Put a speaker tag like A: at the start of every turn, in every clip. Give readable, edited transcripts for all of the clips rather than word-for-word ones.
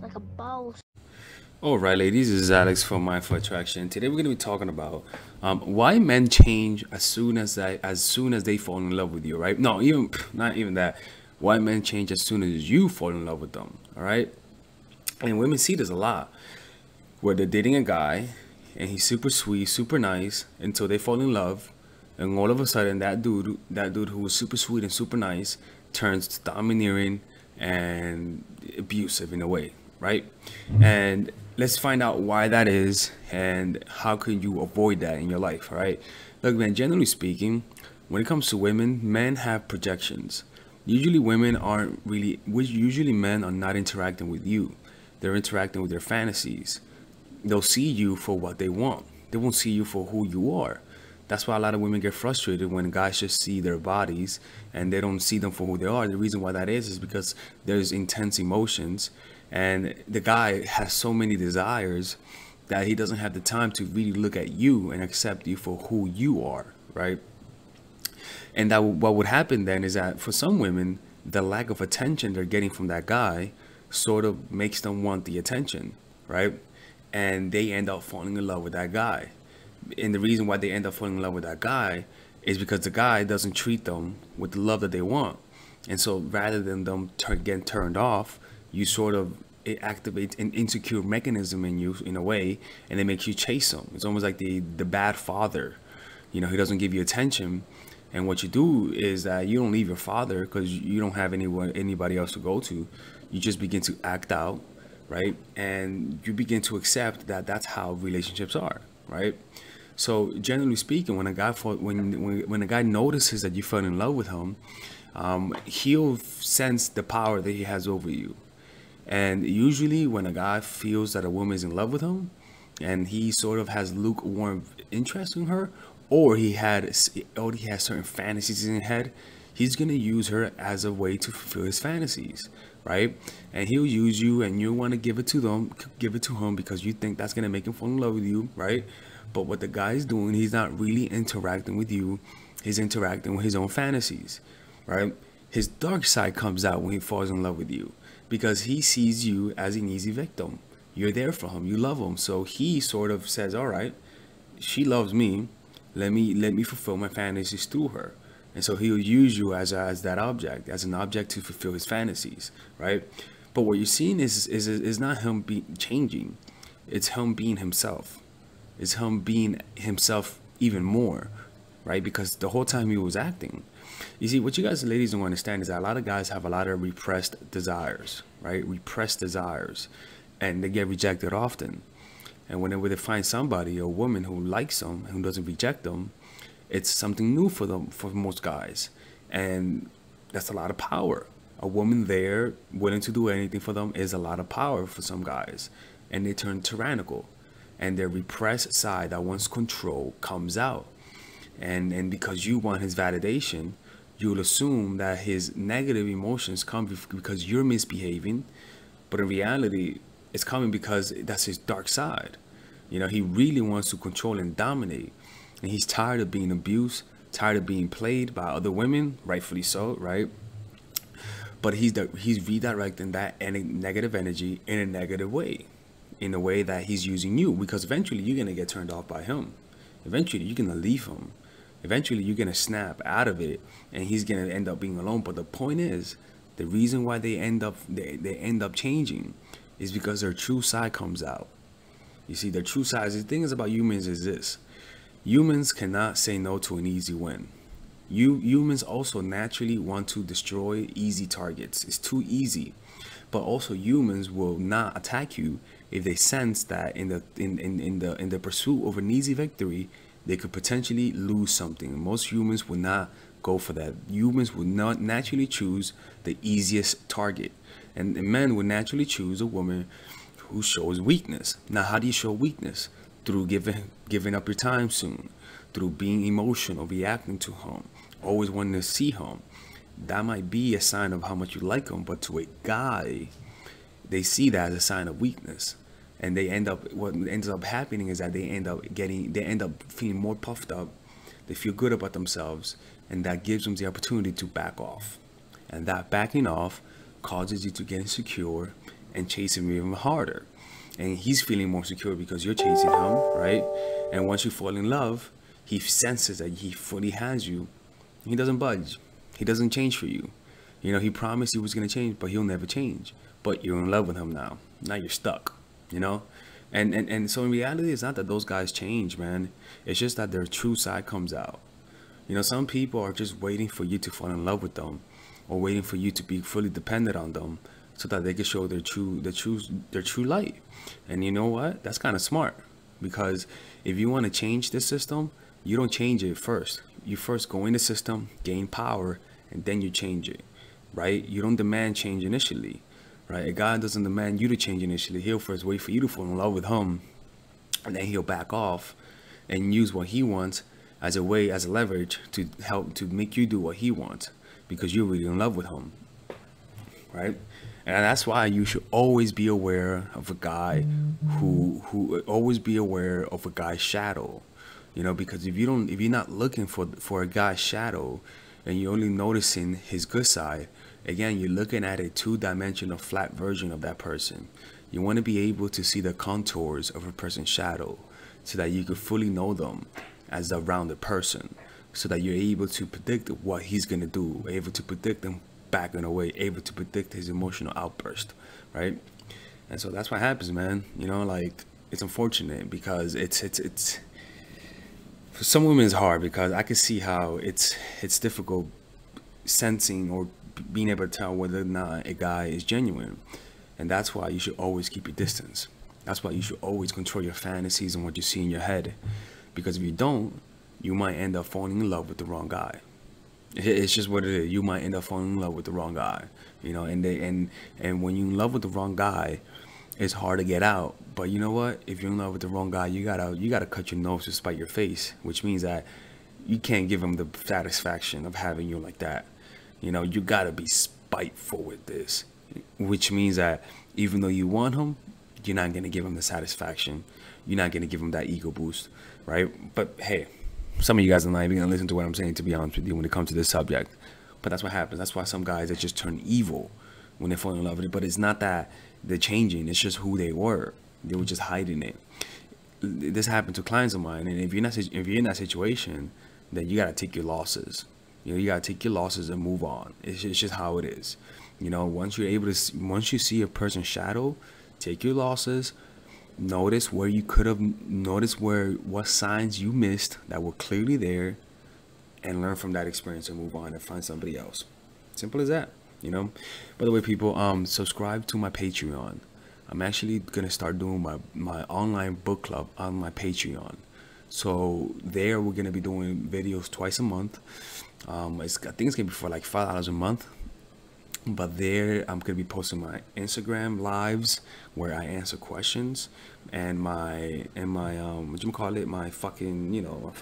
A: like a boss.
B: All right, ladies, this is Alex from Mindful Attraction. Today we're going to be talking about why men change as soon as they fall in love with you. Right? No, even not even that. Why men change as soon as you fall in love with them. All right, and women see this a lot, where they're dating a guy, and he's super sweet, super nice, until they fall in love, and all of a sudden that dude who was super sweet and super nice, turns domineering and abusive in a way, right? And let's find out why that is and how can you avoid that in your life, all right? Look, man, generally speaking, when it comes to women, men have projections. Usually women aren't really, usually men are not interacting with you. They're interacting with their fantasies. They'll see you for what they want. They won't see you for who you are. That's why a lot of women get frustrated when guys just see their bodies and they don't see them for who they are. The reason why that is because there's intense emotions, and the guy has so many desires that he doesn't have the time to really look at you and accept you for who you are, right? And that what would happen then is that for some women, the lack of attention they're getting from that guy sort of makes them want the attention, right? And they end up falling in love with that guy. And the reason why they end up falling in love with that guy is because the guy doesn't treat them with the love that they want. And so rather than them getting turned off, you sort of, it activates an insecure mechanism in you in a way, and it makes you chase them. It's almost like the bad father. He doesn't give you attention. And what you do is that you don't leave your father because you don't have anybody else to go to. You just begin to act out, right? And you begin to accept that that's how relationships are, right? So generally speaking, when a guy notices that you fell in love with him, he'll sense the power that he has over you. And usually, when a guy feels that a woman is in love with him, and he sort of has lukewarm interest in her, or he has certain fantasies in his head, he's gonna use her as a way to fulfill his fantasies, right? And he'll use you, and you want to give it to him because you think that's gonna make him fall in love with you, right? But what the guy is doing, he's not really interacting with you. He's interacting with his own fantasies, right? His dark side comes out when he falls in love with you because he sees you as an easy victim. You're there for him. You love him. So he sort of says, all right, she loves me. Let me fulfill my fantasies through her. And so he'll use you as that object, as an object to fulfill his fantasies, right? But what you're seeing is not him changing. It's him being himself. It's him being himself even more, right? Because the whole time he was acting. You see, what you guys, ladies, don't understand is that a lot of guys have a lot of repressed desires, right? Repressed desires, and they get rejected often. And whenever they find somebody, a woman who likes them, who doesn't reject them, it's something new for them, for most guys. And that's a lot of power. A woman there willing to do anything for them is a lot of power for some guys. And they turn tyrannical. And their repressed side that wants control comes out. And because you want his validation, you'll assume that his negative emotions come because you're misbehaving. But in reality, it's coming because that's his dark side. He really wants to control and dominate. And he's tired of being abused, tired of being played by other women, rightfully so, right? But he's redirecting that negative energy in a negative way, in a way that he's using you, because eventually you're going to get turned off by him. Eventually you're going to leave him. Eventually you're going to snap out of it, and he's going to end up being alone. But the point is, the reason why they end up changing is because their true side comes out. You see, their true side. The thing is about humans is this: humans cannot say no to an easy win. Humans also naturally want to destroy easy targets. It's too easy. But also humans will not attack you if they sense that in the pursuit of an easy victory, they could potentially lose something. Most humans would not go for that. Humans would not naturally choose the easiest target. And men would naturally choose a woman who shows weakness. Now, how do you show weakness? Through giving up your time soon, through being emotional, reacting to him, always wanting to see him. That might be a sign of how much you like him, but to a guy, they see that as a sign of weakness. And what ends up happening is that they end up feeling more puffed up. They feel good about themselves, and that gives them the opportunity to back off. And that backing off causes you to get insecure, and chasing you even harder. And he's feeling more secure because you're chasing him, right? And once you fall in love, he senses that he fully has you. He doesn't budge. He doesn't change for you. You know, he promised he was going to change, but he'll never change. But you're in love with him now. Now you're stuck, you know? And so in reality, it's not that those guys change, man. It's just that their true side comes out. You know, some people are just waiting for you to fall in love with them, or waiting for you to be fully dependent on them so that they can show their true light. And you know what? That's kind of smart, because if you want to change this system, you don't change it first. You first go in the system, gain power, and then you change it, right? You don't demand change initially, right? A guy doesn't demand you to change initially. He'll first wait for you to fall in love with him, and then he'll back off and use what he wants as a way, as a leverage to help to make you do what he wants, because you're really in love with him, right? And that's why you should always be aware of a guy who always be aware of a guy's shadow, you know, because if you're not looking for a guy's shadow, and you're only noticing his good side, again, you're looking at a two-dimensional flat version of that person. You want to be able to see the contours of a person's shadow so that you can fully know them as a rounded person, so that you're able to predict what he's going to do, able to predict him back in a way, able to predict his emotional outburst, right? And so that's what happens, man. You know, like, it's unfortunate because it's for some women it's hard, because I can see how it's difficult sensing or being able to tell whether or not a guy is genuine. And that's why you should always keep your distance. That's why you should always control your fantasies and what you see in your head, because if you don't, you might end up falling in love with the wrong guy. It's just what it is. You might end up falling in love with the wrong guy, you know. And when you're in love with the wrong guy, it's hard to get out. But you know what? If you're in love with the wrong guy, you gotta cut your nose to spite your face, which means that you can't give him the satisfaction of having you like that. You know, you gotta be spiteful with this, which means that even though you want him, you're not gonna give him the satisfaction. You're not gonna give him that ego boost, right? But hey, some of you guys are not even gonna listen to what I'm saying, to be honest with you, when it comes to this subject. But that's what happens. That's why some guys, they just turn evil when they fall in love with it. But it's not that they're changing. It's just who they were. They were just hiding it. This happened to clients of mine. And if you're in that situation, then you gotta take your losses. You know, you gotta take your losses and move on. It's just how it is. You know, once you see a person's shadow, take your losses. Notice where you could have, what signs you missed that were clearly there, and learn from that experience and move on and find somebody else. Simple as that, you know. By the way, people, subscribe to my Patreon. I'm actually gonna start doing my online book club on my Patreon. So there we're gonna be doing videos twice a month. I think it's gonna be for like $5 a month. But there I'm gonna be posting my Instagram lives where I answer questions, and my what you call it, my fucking, you know,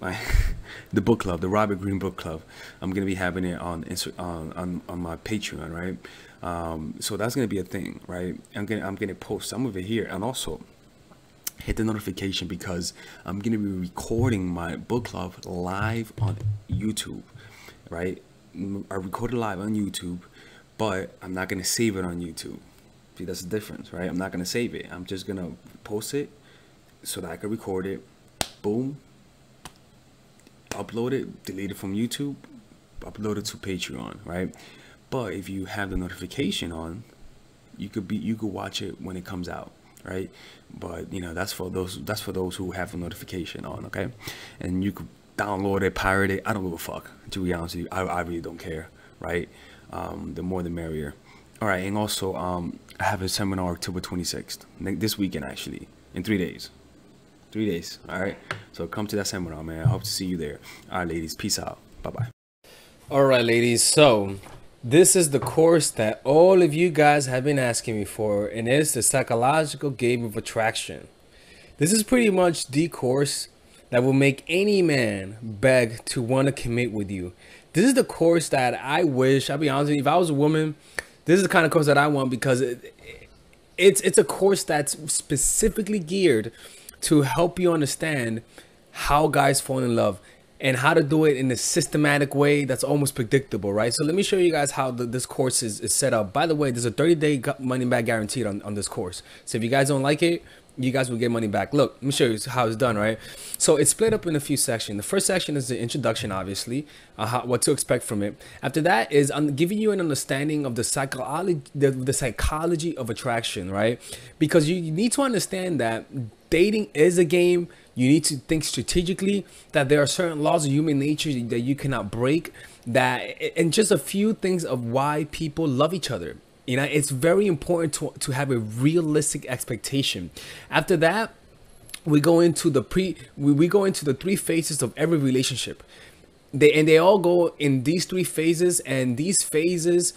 B: my the book club, the Robert Greene book club. I'm gonna be having it on my Patreon, right? So that's gonna be a thing, right? I'm gonna post some of it here, and also hit the notification, because I'm gonna be recording my book club live on YouTube, right? I recorded live on YouTube, but I'm not gonna save it on YouTube. See, that's the difference, right? I'm not gonna save it. I'm just gonna post it so that I can record it, boom, upload it, delete it from YouTube, upload it to Patreon, right? But if you have the notification on, you could watch it when it comes out, right? But you know, that's for those who have a notification on, okay? And you could download it, pirate it, I don't give a fuck, to be honest with you. I really don't care, right? The more the merrier. All right, and also I have a seminar October 26th, this weekend actually, in 3 days. 3 days, all right? So come to that seminar, man. I hope to see you there. All right, ladies, peace out. Bye-bye. All right, ladies, so this is the course that all of you guys have been asking me for, and it's the psychological game of attraction. This is pretty much the course that will make any man beg to want to commit with you. This is the course that I wish, I'll be honest with you, if I was a woman, this is the kind of course that I want, because it's a course that's specifically geared to help you understand how guys fall in love.
A: and how to do it in a systematic way that's almost predictable, right? So let me show you guys how this course is set up. By the way, there's a 30-day money back guaranteed on this course. So if you guys don't like it, you guys will get money back. Look, let me show you how it's done, right? So it's split up in a few sections. The first section is the introduction, obviously, what to expect from it. After that is giving you an understanding of the psychology of attraction, right? Because you need to understand that dating is a game. You need to think strategically, that there are certain laws of human nature that you cannot break, and just a few things of why people love each other. You know, it's very important to have a realistic expectation. After that, we go into the three phases of every relationship. They all go in these three phases, and these phases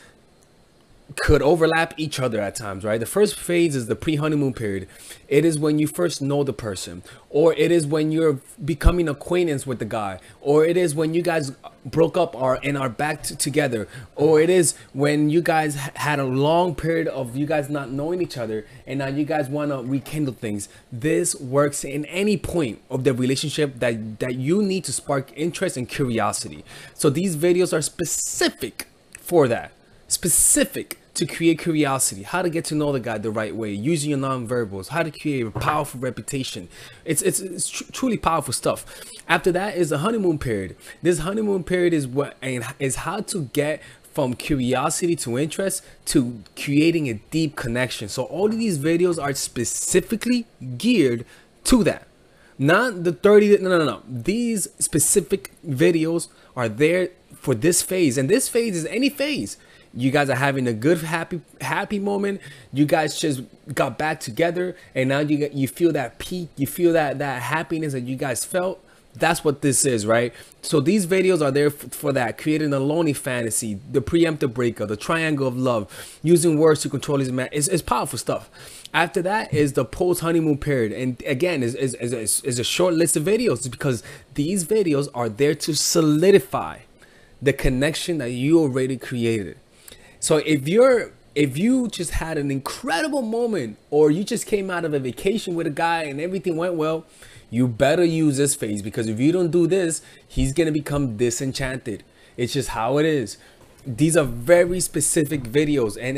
A: could overlap each other at times, right? The first phase is the pre-honeymoon period. It is when you first know the person, or it is when you're becoming acquaintance with the guy, or it is when you guys broke up and are back together, or it is when you guys had a long period of you guys not knowing each other and now you guys want to rekindle things. This works in any point of the relationship that you need to spark interest and curiosity. So these videos are specific for that. Specific to create curiosity, how to get to know the guy the right way, using your non-verbals, how to create a powerful reputation. It's truly powerful stuff. After that is the honeymoon period. This honeymoon period is how to get from curiosity to interest to creating a deep connection. So all of these videos are specifically geared to that. Not the 30, no. These specific videos are there for this phase, and this phase is any phase. You guys are having a good, happy moment. You guys just got back together, and now you feel that peak. You feel that happiness that you guys felt. That's what this is, right? So these videos are there for that, creating a lonely fantasy, the preemptive breakup, the triangle of love, using words to control his man. It's powerful stuff. After that is the post-honeymoon period, and again is a short list of videos, because these videos are there to solidify the connection that you already created. So if you just had an incredible moment, or you just came out of a vacation with a guy and everything went well, you better use this phase, because if you don't do this, he's going to become disenchanted. It's just how it is. These are very specific videos, and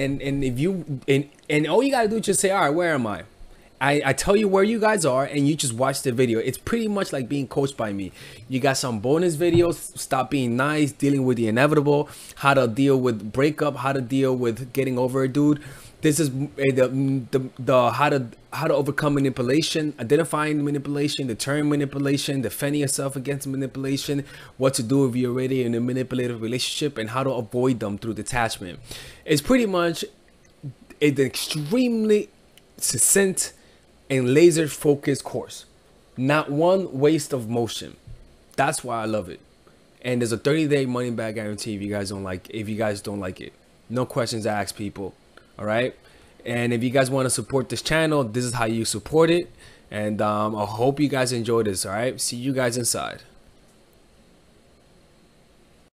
A: all you got to do is just say, all right, where am I? I tell you where you guys are, and you just watch the video. It's pretty much like being coached by me. You got some bonus videos, stop being nice, dealing with the inevitable, how to deal with breakup, how to deal with getting over a dude. This is the how to overcome manipulation, identifying manipulation, deterring manipulation, defending yourself against manipulation, what to do if you're already in a manipulative relationship, and how to avoid them through detachment. It's pretty much an extremely succinct and laser focused course. Not one waste of motion. That's why I love it. And there's a 30-day money back guarantee if you guys don't like it. No questions asked, people. All right. And if you guys want to support this channel, this is how you support it. And I hope you guys enjoy this. All right. See you guys inside.